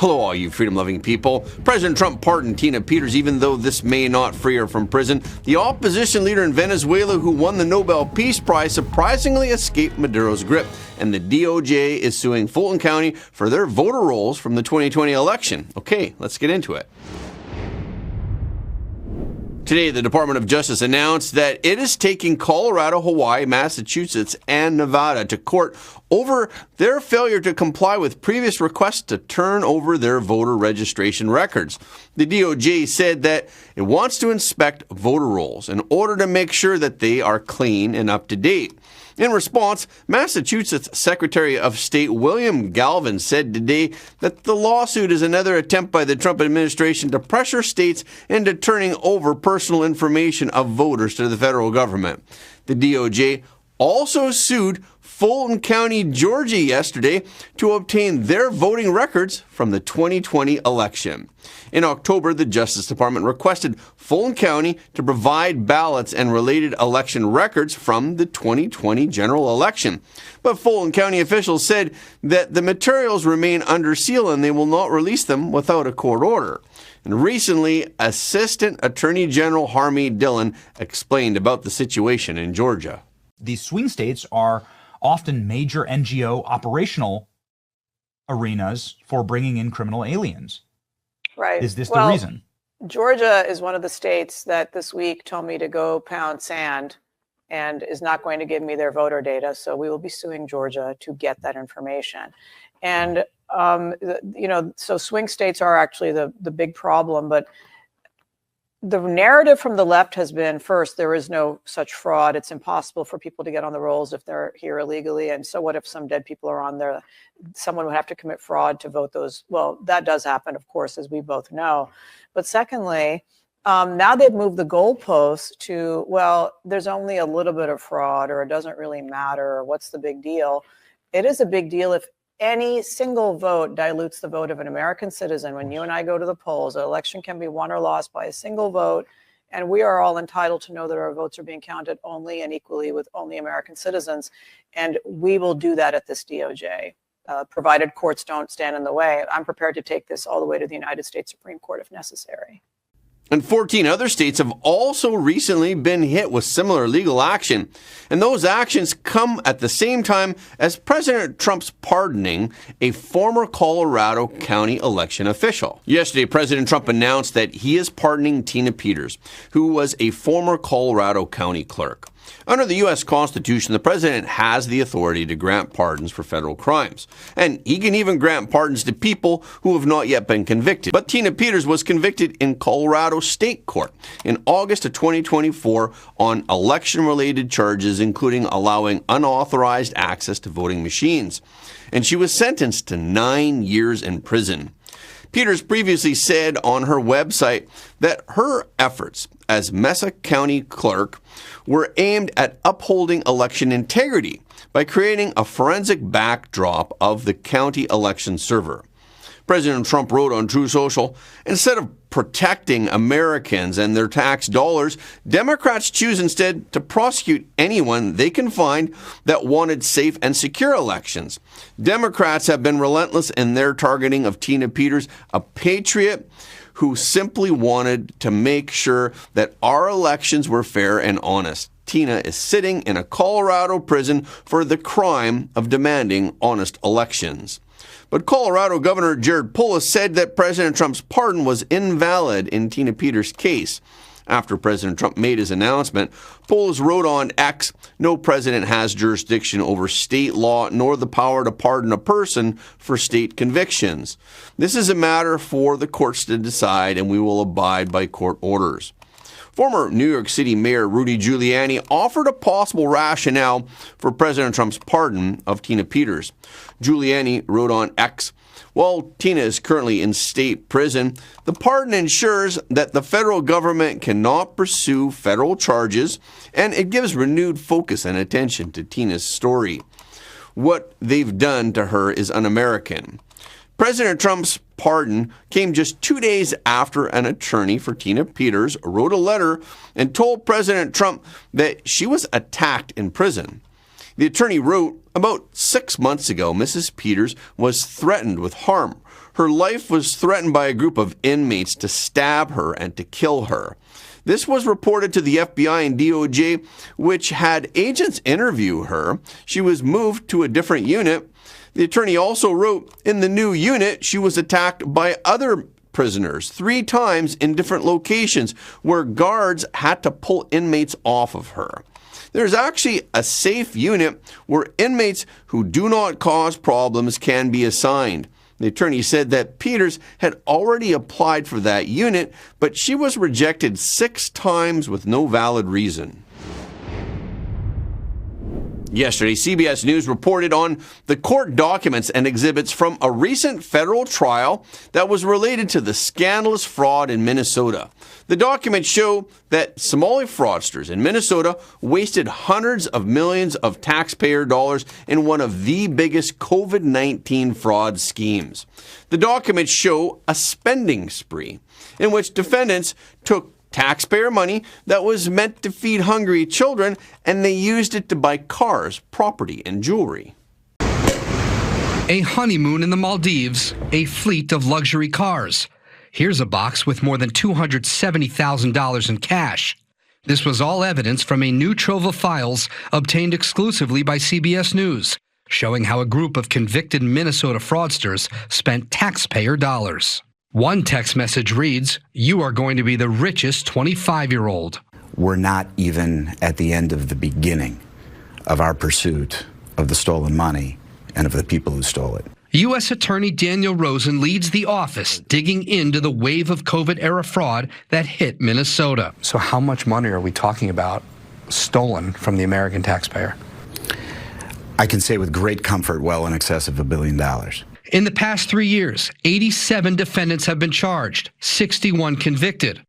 Hello, all you freedom-loving people. President Trump pardoned Tina Peters, even though this may not free her from prison. The opposition leader in Venezuela who won the Nobel Peace Prize surprisingly escaped Maduro's grip. And the DOJ is suing Fulton County for their voter rolls from the 2020 election. Okay, let's get into it. Today, the Department of Justice announced that it is taking Colorado, Hawaii, Massachusetts, and Nevada to court over their failure to comply with previous requests to turn over their voter registration records. The DOJ said that it wants to inspect voter rolls in order to make sure that they are clean and up to date. In response, Massachusetts Secretary of State William Galvin said today that the lawsuit is another attempt by the Trump administration to pressure states into turning over personal information of voters to the federal government. The DOJ also sued Fulton County, Georgia yesterday to obtain their voting records from the 2020 election. In October, the Justice Department requested Fulton County to provide ballots and related election records from the 2020 general election. But Fulton County officials said that the materials remain under seal and they will not release them without a court order. And recently, Assistant Attorney General Harmeet Dillon explained about the situation in Georgia. These swing states are often major NGO operational arenas for bringing in criminal aliens. Right. Is this the reason? Georgia is one of the states that this week told me to go pound sand and is not going to give me their voter data. So we will be suing Georgia to get that information. And, so swing states are actually the big problem. But the narrative from the left has been, first, there is no such fraud. It's impossible for people to get on the rolls if they're here illegally. And so what if some dead people are on there? Someone would have to commit fraud to vote those. Well, that does happen, of course, as we both know. But secondly, now they've moved the goalposts to, well, there's only a little bit of fraud, or it doesn't really matter, or what's the big deal? It is a big deal if any single vote dilutes the vote of an American citizen. When you and I go to the polls, an election can be won or lost by a single vote, and we are all entitled to know that our votes are being counted only and equally with only American citizens. And we will do that at this DOJ, provided courts don't stand in the way. I'm prepared to take this all the way to the United States Supreme Court if necessary. And 14 other states have also recently been hit with similar legal action. And those actions come at the same time as President Trump's pardoning a former Colorado County election official. Yesterday, President Trump announced that he is pardoning Tina Peters, who was a former Colorado County clerk. Under the U.S. Constitution, the president has the authority to grant pardons for federal crimes. And he can even grant pardons to people who have not yet been convicted. But Tina Peters was convicted in Colorado State Court in August of 2024 on election-related charges, including allowing unauthorized access to voting machines. And she was sentenced to 9 years in prison. Peters previously said on her website that her efforts as Mesa County clerk were aimed at upholding election integrity by creating a forensic backdrop of the county election server. President Trump wrote on True Social, instead of protecting Americans and their tax dollars, Democrats choose instead to prosecute anyone they can find that wanted safe and secure elections. Democrats have been relentless in their targeting of Tina Peters, a patriot who simply wanted to make sure that our elections were fair and honest. Tina is sitting in a Colorado prison for the crime of demanding honest elections. But Colorado Governor Jared Polis said that President Trump's pardon was invalid in Tina Peters' case. After President Trump made his announcement, Polis wrote on X, "No president has jurisdiction over state law nor the power to pardon a person for state convictions. This is a matter for the courts to decide, and we will abide by court orders." Former New York City Mayor Rudy Giuliani offered a possible rationale for President Trump's pardon of Tina Peters. Giuliani wrote on X, "While Tina is currently in state prison, the pardon ensures that the federal government cannot pursue federal charges, and it gives renewed focus and attention to Tina's story. What they've done to her is un-American." President Trump's pardon came just 2 days after an attorney for Tina Peters wrote a letter and told President Trump that she was attacked in prison. The attorney wrote, "About 6 months ago, Mrs. Peters was threatened with harm. Her life was threatened by a group of inmates to stab her and to kill her. This was reported to the FBI and DOJ, which had agents interview her. She was moved to a different unit." The attorney also wrote, "In the new unit, she was attacked by other prisoners 3 times in different locations where guards had to pull inmates off of her. There's actually a safe unit where inmates who do not cause problems can be assigned." The attorney said that Peters had already applied for that unit, but she was rejected 6 times with no valid reason. Yesterday, CBS News reported on the court documents and exhibits from a recent federal trial that was related to the scandalous fraud in Minnesota. The documents show that Somali fraudsters in Minnesota wasted hundreds of millions of taxpayer dollars in one of the biggest COVID-19 fraud schemes. The documents show a spending spree in which defendants took taxpayer money that was meant to feed hungry children, and they used it to buy cars, property, and jewelry. A honeymoon in the Maldives, a fleet of luxury cars. Here's a box with more than $270,000 in cash. This was all evidence from a new trove of files obtained exclusively by CBS News, showing how a group of convicted Minnesota fraudsters spent taxpayer dollars. One text message reads, "You are going to be the richest 25-year-old. We're not even at the end of the beginning of our pursuit of the stolen money and of the people who stole it." U.S. Attorney Daniel Rosen leads the office digging into the wave of COVID-era fraud that hit Minnesota. So how much money are we talking about stolen from the American taxpayer? I can say with great comfort, well in excess of $1 billion. In the past 3 years, 87 defendants have been charged, 61 convicted.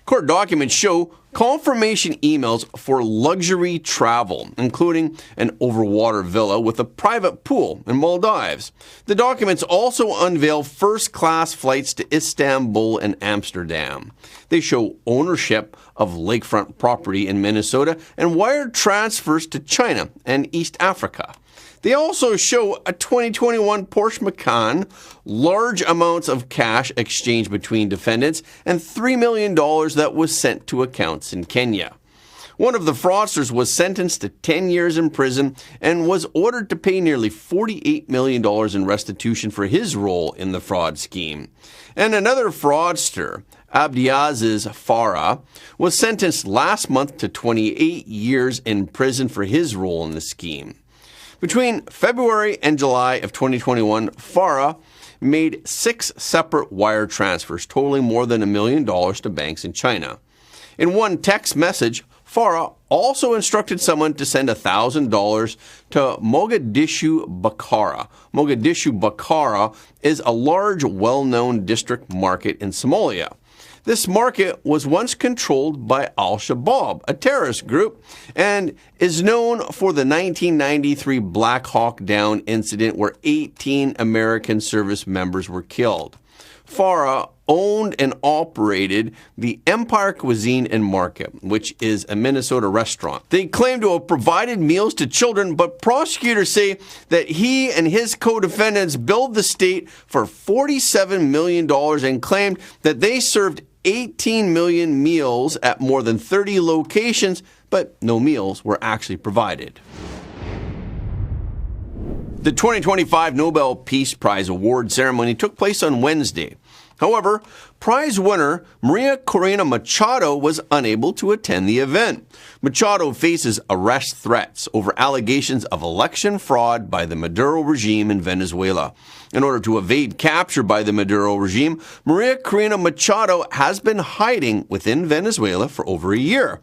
Court documents show confirmation emails for luxury travel, including an overwater villa with a private pool in Maldives. The documents also unveil first-class flights to Istanbul and Amsterdam. They show ownership of lakefront property in Minnesota and wire transfers to China and East Africa. They also show a 2021 Porsche Macan, large amounts of cash exchanged between defendants, and $3 million that was sent to accounts in Kenya. One of the fraudsters was sentenced to 10 years in prison and was ordered to pay nearly $48 million in restitution for his role in the fraud scheme. And another fraudster, Abdiaziz Farah, was sentenced last month to 28 years in prison for his role in the scheme. Between February and July of 2021, Farah made 6 separate wire transfers totaling more than $1 million to banks in China. In one text message, Farah also instructed someone to send $1,000 to Mogadishu Bakara. Mogadishu Bakara is a large, well-known district market in Somalia. This market was once controlled by Al-Shabaab, a terrorist group, and is known for the 1993 Black Hawk Down incident where 18 American service members were killed. Farah owned and operated the Empire Cuisine and Market, which is a Minnesota restaurant. They claim to have provided meals to children, but prosecutors say that he and his co-defendants billed the state for $47 million and claimed that they served 18 million meals at more than 30 locations, but no meals were actually provided. The 2025 Nobel Peace Prize award ceremony took place on Wednesday. However, prize winner Maria Corina Machado was unable to attend the event. Machado faces arrest threats over allegations of election fraud by the Maduro regime in Venezuela. In order to evade capture by the Maduro regime, Maria Corina Machado has been hiding within Venezuela for over a year.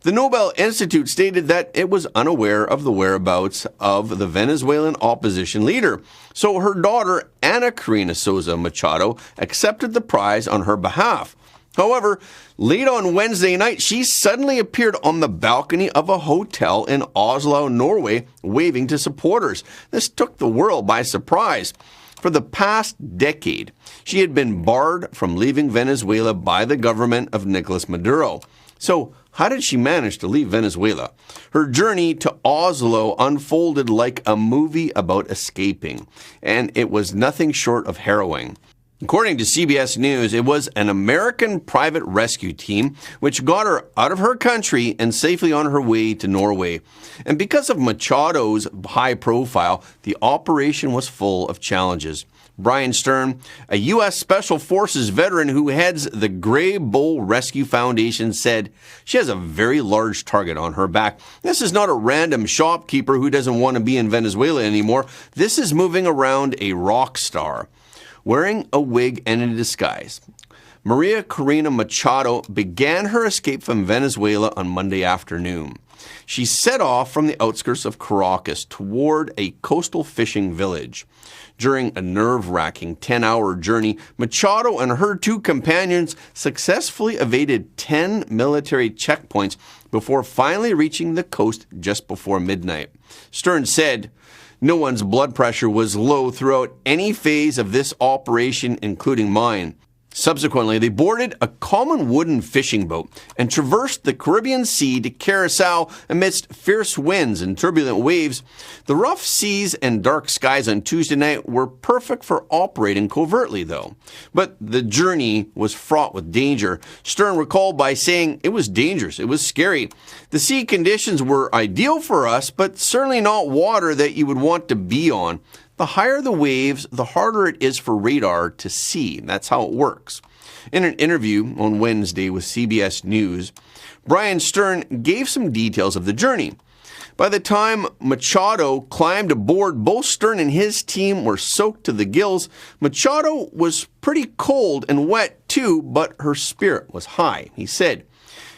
The Nobel Institute stated that it was unaware of the whereabouts of the Venezuelan opposition leader. So her daughter, Ana Karina Sosa Machado, accepted the prize on her behalf. However, late on Wednesday night, she suddenly appeared on the balcony of a hotel in Oslo, Norway, waving to supporters. This took the world by surprise. For the past decade, she had been barred from leaving Venezuela by the government of Nicolas Maduro. So, how did she manage to leave Venezuela? Her journey to Oslo unfolded like a movie about escaping, and it was nothing short of harrowing. According to CBS News, it was an American private rescue team which got her out of her country and safely on her way to Norway. And because of Machado's high profile, the operation was full of challenges. Brian Stern, a U.S. Special Forces veteran who heads the Gray Bull Rescue Foundation, said she has a very large target on her back. This is not a random shopkeeper who doesn't want to be in Venezuela anymore. This is moving around a rock star, wearing a wig and in disguise. Maria Corina Machado began her escape from Venezuela on Monday afternoon. She set off from the outskirts of Caracas toward a coastal fishing village. During a nerve-wracking 10-hour journey, Machado and her two companions successfully evaded 10 military checkpoints before finally reaching the coast just before midnight. Stern said, "No one's blood pressure was low throughout any phase of this operation, including mine." Subsequently, they boarded a common wooden fishing boat and traversed the Caribbean Sea to Curacao amidst fierce winds and turbulent waves. The rough seas and dark skies on Tuesday night were perfect for operating covertly, though. But the journey was fraught with danger. Stern recalled by saying, "It was dangerous. It was scary. The sea conditions were ideal for us, but certainly not water that you would want to be on. The higher the waves, the harder it is for radar to see." That's how it works. In an interview on Wednesday with CBS News, Brian Stern gave some details of the journey. By the time Machado climbed aboard, both Stern and his team were soaked to the gills. Machado was pretty cold and wet too, but her spirit was high. He said,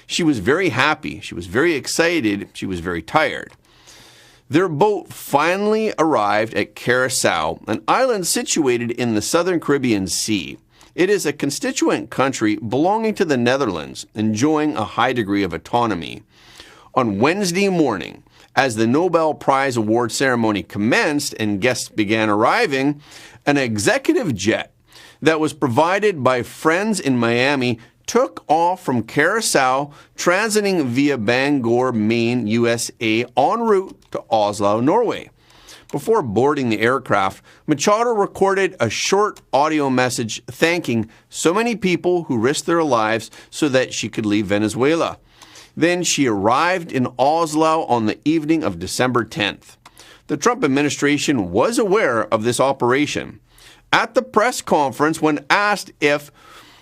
"She was very happy. She was very excited. She was very tired." Their boat finally arrived at Curacao, an island situated in the southern Caribbean Sea. It is a constituent country belonging to the Netherlands, enjoying a high degree of autonomy. On Wednesday morning, as the Nobel Prize award ceremony commenced and guests began arriving, an executive jet that was provided by friends in Miami took off from Curacao, transiting via Bangor, Maine, USA, en route to Oslo, Norway. Before boarding the aircraft, Machado recorded a short audio message thanking so many people who risked their lives so that she could leave Venezuela. Then she arrived in Oslo on the evening of December 10th. The Trump administration was aware of this operation. At the press conference, when asked if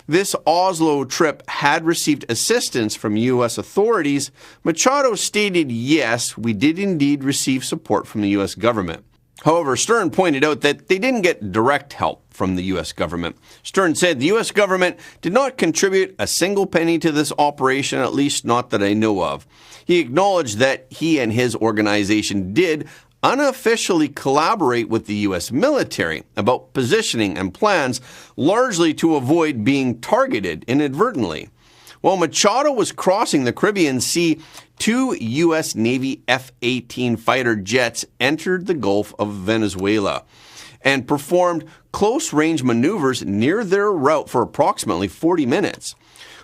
this Oslo trip had received assistance from U.S. authorities, Machado stated, "Yes, we did indeed receive support from the U.S. government." However, Stern pointed out that they didn't get direct help from the U.S. government. Stern said the U.S. government did not contribute a single penny to this operation, at least not that I know of. He acknowledged that he and his organization did unofficially collaborate with the U.S. military about positioning and plans, largely to avoid being targeted inadvertently. While Machado was crossing the Caribbean Sea, 2 U.S. Navy F-18 fighter jets entered the Gulf of Venezuela and performed close-range maneuvers near their route for approximately 40 minutes.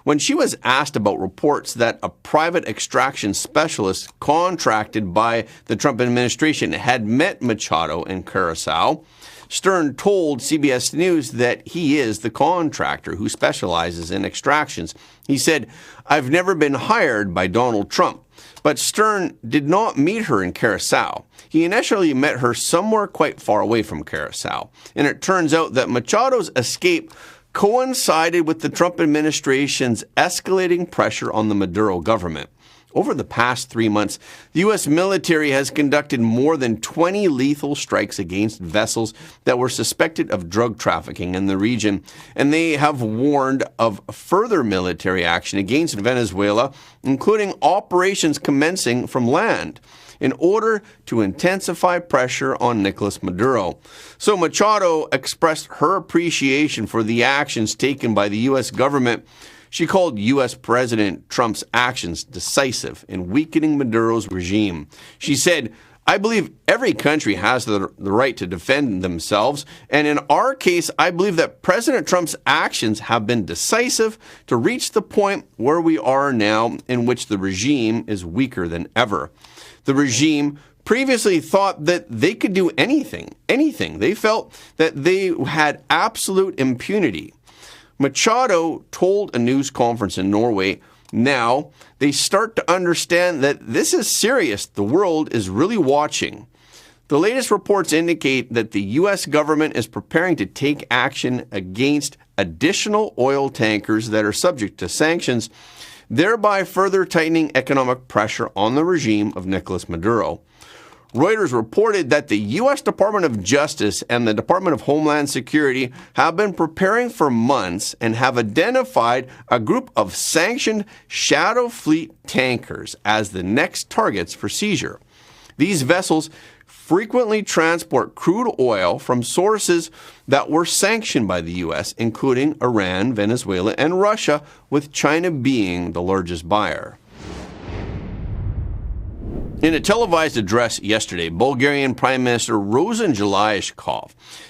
When she was asked about reports that a private extraction specialist contracted by the Trump administration had met Machado in Curacao, Stern told CBS News that he is the contractor who specializes in extractions. He said, "I've never been hired by Donald Trump." But Stern did not meet her in Curacao. He initially met her somewhere quite far away from Curacao. And it turns out that Machado's escape coincided with the Trump administration's escalating pressure on the Maduro government. Over the past 3 months, the U.S. military has conducted more than 20 lethal strikes against vessels that were suspected of drug trafficking in the region, and they have warned of further military action against Venezuela, including operations commencing from land, in order to intensify pressure on Nicolas Maduro. So Machado expressed her appreciation for the actions taken by the U.S. government. She called U.S. President Trump's actions decisive in weakening Maduro's regime. She said, "I believe every country has the right to defend themselves, and in our case, I believe that President Trump's actions have been decisive to reach the point where we are now, in which the regime is weaker than ever. The regime previously thought that they could do anything. They felt that they had absolute impunity. Machado told a news conference in Norway, now they start to understand that this is serious. The world is really watching. The latest reports indicate that the U.S. government is preparing to take action against additional oil tankers that are subject to sanctions, thereby further tightening economic pressure on the regime of Nicolas Maduro. Reuters reported that the U.S. Department of Justice and the Department of Homeland Security have been preparing for months and have identified a group of sanctioned shadow fleet tankers as the next targets for seizure. These vessels frequently transport crude oil from sources that were sanctioned by the U.S., including Iran, Venezuela, and Russia, with China being the largest buyer. In a televised address yesterday, Bulgarian Prime Minister Resign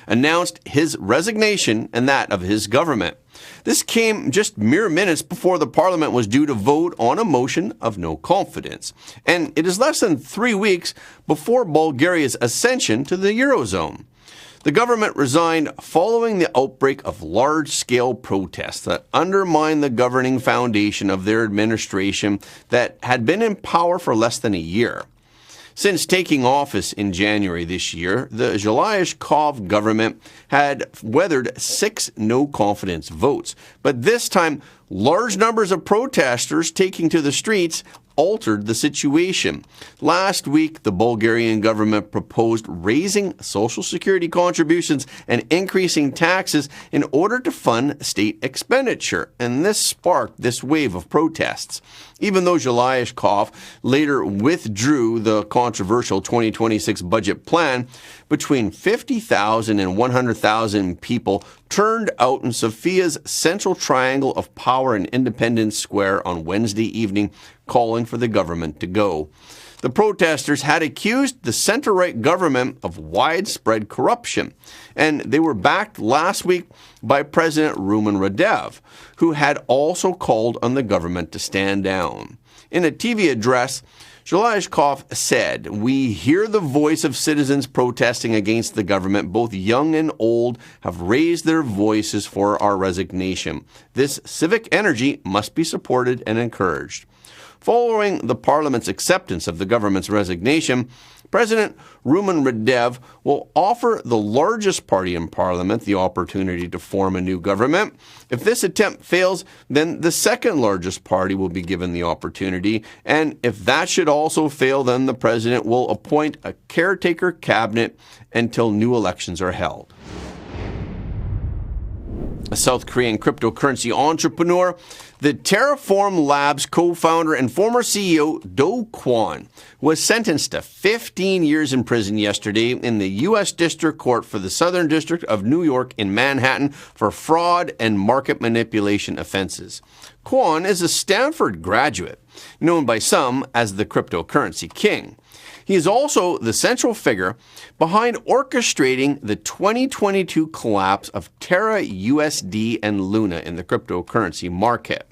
announced his resignation and that of his government. This came just mere minutes before the parliament was due to vote on a motion of no confidence. And it is less than 3 weeks before Bulgaria's ascension to the Eurozone. The government resigned following the outbreak of large-scale protests that undermined the governing foundation of their administration that had been in power for less than a year. Since taking office in January this year, the Zhilashkov government had weathered 6 no-confidence votes. But this time, large numbers of protesters taking to the streets altered the situation. Last week, the Bulgarian government proposed raising Social Security contributions and increasing taxes in order to fund state expenditure, and this sparked this wave of protests. Even though Zhilashkov later withdrew the controversial 2026 budget plan, between 50,000 and 100,000 people turned out in Sofia's central triangle of power in Independence Square on Wednesday evening, calling for the government to go. The protesters had accused the center-right government of widespread corruption, and they were backed last week by President Rumen Radev, who had also called on the government to stand down. In a TV address, Zhilashkov said, "We hear the voice of citizens protesting against the government. Both young and old have raised their voices for our resignation. This civic energy must be supported and encouraged." Following the parliament's acceptance of the government's resignation, President Rumen Radev will offer the largest party in parliament the opportunity to form a new government. If this attempt fails, then the second largest party will be given the opportunity. And if that should also fail, then the president will appoint a caretaker cabinet until new elections are held. A South Korean cryptocurrency entrepreneur, the Terraform Labs co-founder and former CEO Do Kwon was sentenced to 15 years in prison yesterday in the U.S. District Court for the Southern District of New York in Manhattan for fraud and market manipulation offenses. Kwon is a Stanford graduate, known by some as the cryptocurrency king. He is also the central figure behind orchestrating the 2022 collapse of Terra USD and Luna in the cryptocurrency market.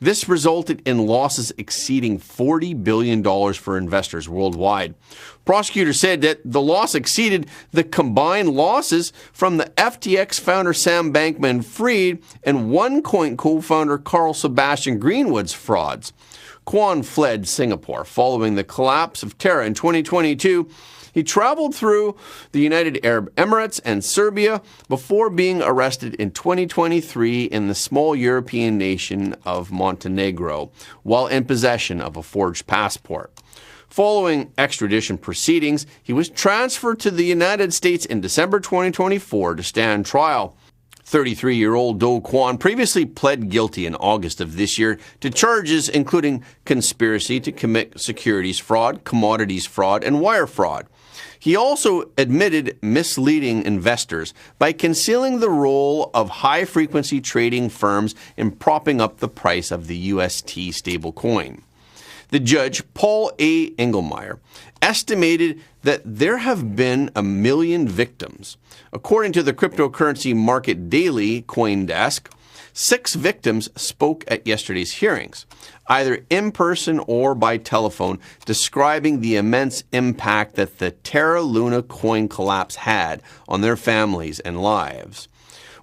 This resulted in losses exceeding $40 billion for investors worldwide. Prosecutors said that the loss exceeded the combined losses from the FTX founder Sam Bankman-Fried and OneCoin co-founder Carl Sebastian Greenwood's frauds. Kwon fled Singapore following the collapse of Terra in 2022. He traveled through the United Arab Emirates and Serbia before being arrested in 2023 in the small European nation of Montenegro while in possession of a forged passport. Following extradition proceedings, he was transferred to the United States in December 2024 to stand trial. 33-year-old Do Kwon previously pled guilty in August of this year to charges including conspiracy to commit securities fraud, commodities fraud, and wire fraud. He also admitted misleading investors by concealing the role of high-frequency trading firms in propping up the price of the UST stablecoin. The judge, Paul A. Engelmeyer, estimated that there have been 1 million victims. According to the cryptocurrency market daily CoinDesk, 6 victims spoke at yesterday's hearings, either in person or by telephone, describing the immense impact that the Terra Luna coin collapse had on their families and lives.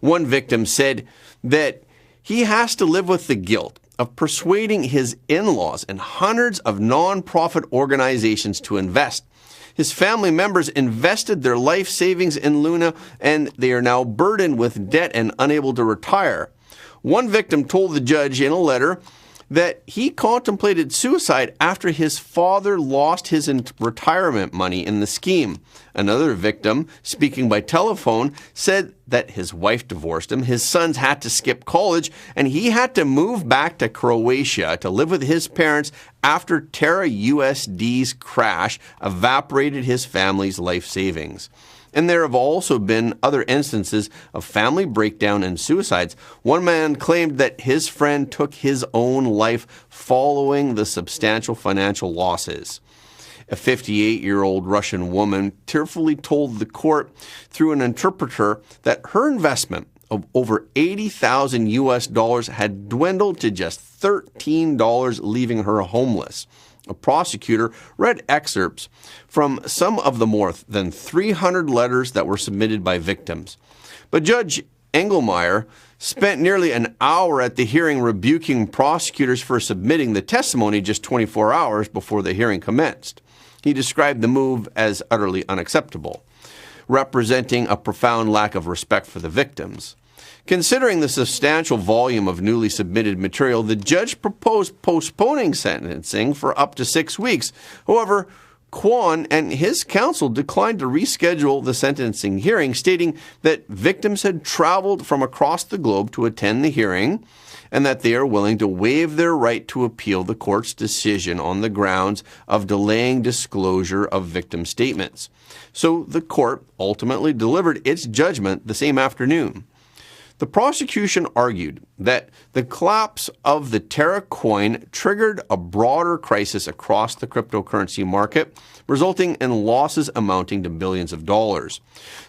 One victim said that he has to live with the guilt of persuading his in-laws and hundreds of non-profit organizations to invest. His family members invested their life savings in Luna, and they are now burdened with debt and unable to retire. One victim told the judge in a letter that he contemplated suicide after his father lost his retirement money in the scheme. Another victim, speaking by telephone, said that his wife divorced him, his sons had to skip college, and he had to move back to Croatia to live with his parents after Terra USD's crash evaporated his family's life savings. And there have also been other instances of family breakdown and suicides. One man claimed that his friend took his own life following the substantial financial losses. A 58-year-old Russian woman tearfully told the court through an interpreter that her investment of over $80,000 had dwindled to just $13, leaving her homeless. A prosecutor read excerpts from some of the more than 300 letters that were submitted by victims. But Judge Engelmeyer spent nearly an hour at the hearing rebuking prosecutors for submitting the testimony just 24 hours before the hearing commenced. He described the move as utterly unacceptable, representing a profound lack of respect for the victims. Considering the substantial volume of newly submitted material, the judge proposed postponing sentencing for up to 6 weeks. However, Kwan and his counsel declined to reschedule the sentencing hearing, stating that victims had traveled from across the globe to attend the hearing and that they are willing to waive their right to appeal the court's decision on the grounds of delaying disclosure of victim statements. So the court ultimately delivered its judgment the same afternoon. The prosecution argued that the collapse of the Terra coin triggered a broader crisis across the cryptocurrency market, resulting in losses amounting to billions of dollars.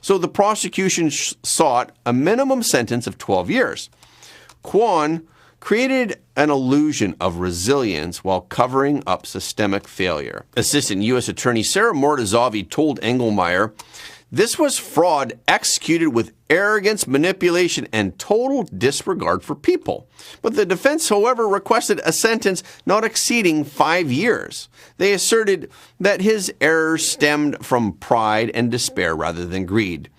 So the prosecution sought a minimum sentence of 12 years. Kwan created an illusion of resilience while covering up systemic failure. Assistant U.S. Attorney Sarah Mortazavi told Engelmeyer, "This was fraud executed with arrogance, manipulation, and total disregard for people." But the defense, however, requested a sentence not exceeding 5 years. They asserted that his errors stemmed from pride and despair rather than greed.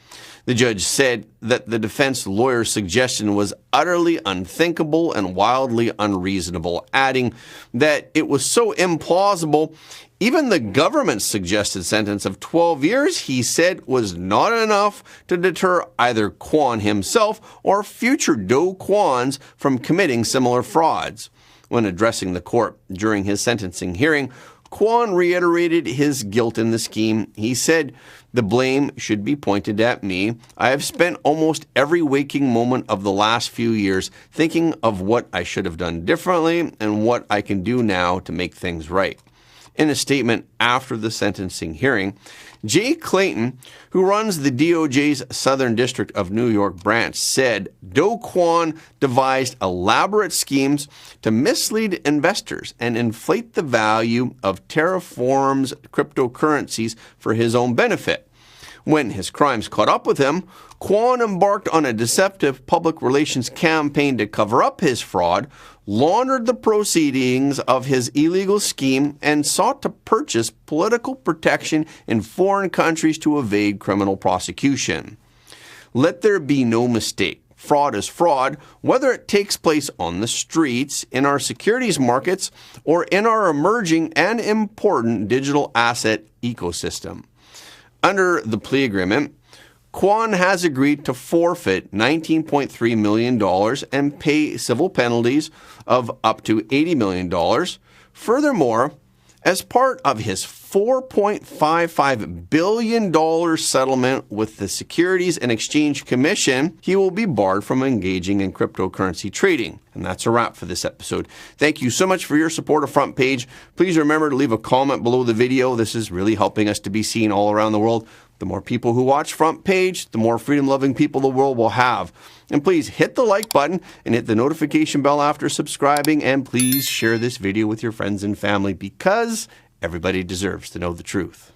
The judge said that the defense lawyer's suggestion was utterly unthinkable and wildly unreasonable, adding that it was so implausible, even the government's suggested sentence of 12 years, he said, was not enough to deter either Kwan himself or future Do Kwans from committing similar frauds. When addressing the court during his sentencing hearing, Kwan reiterated his guilt in the scheme. He said, "The blame should be pointed at me. I have spent almost every waking moment of the last few years thinking of what I should have done differently and what I can do now to make things right." In a statement after the sentencing hearing, Jay Clayton, who runs the DOJ's Southern District of New York branch, said Do Kwon devised elaborate schemes to mislead investors and inflate the value of Terraform's cryptocurrencies for his own benefit. When his crimes caught up with him, Kwon embarked on a deceptive public relations campaign to cover up his fraud, laundered the proceedings of his illegal scheme, and sought to purchase political protection in foreign countries to evade criminal prosecution. Let there be no mistake. Fraud is fraud, whether it takes place on the streets, in our securities markets, or in our emerging and important digital asset ecosystem. Under the plea agreement, Kwon has agreed to forfeit $19.3 million and pay civil penalties of up to $80 million. Furthermore, as part of his $4.55 billion settlement with the Securities and Exchange Commission, he will be barred from engaging in cryptocurrency trading. And that's a wrap for this episode. Thank you so much for your support of Front Page. Please remember to leave a comment below the video. This is really helping us to be seen all around the world. The more people who watch Front Page, the more freedom-loving people the world will have. And please hit the like button and hit the notification bell after subscribing, and please share this video with your friends and family because everybody deserves to know the truth.